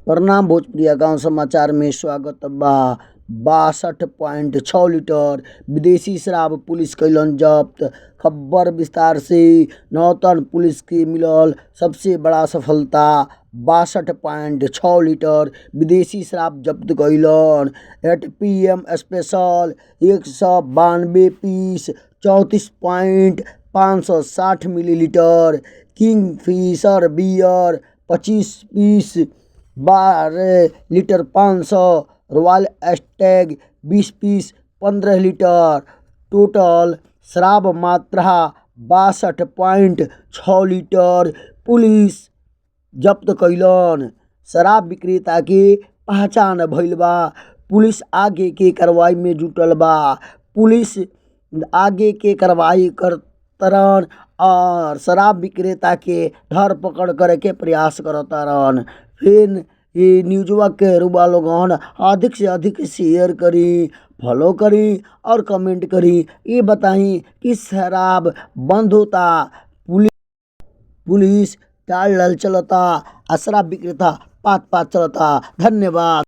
प्रणाम भोजपुरिया गांव समाचार में स्वागत बा। 62.6 लीटर विदेशी शराब पुलिस कैलन जब्त। खबर विस्तार से। नौतन पुलिस के मिलल सबसे बड़ा सफलता। 62.6 लीटर विदेशी शराब जब्त कैलन। एटीपीएम स्पेशल 192 पीस 34.560 मिलीलीटर। किंगफिशर बियर 25 पीस 12 लीटर 500। रॉयल स्टैग 20 पीस 15 लीटर। टोटल शराब मात्रा 62.6 लीटर पुलिस जब्त कैलन। शराब विक्रेता के पहचान भइल बा। पुलिस आगे के कार्रवाई में जुटल बा। पुलिस आगे के कार्रवाई करतरन और शराब विक्रेता के धरपकड़ करे के प्रयास करतरन। फिर ये न्यूज़वा के रुबा लोगन अधिक से अधिक शेयर करी, फॉलो करी और कमेंट करी। ये बताई कि शराब बंद होता, पुलिस टाल चलता, शराब विक्रेता पात चलता। धन्यवाद।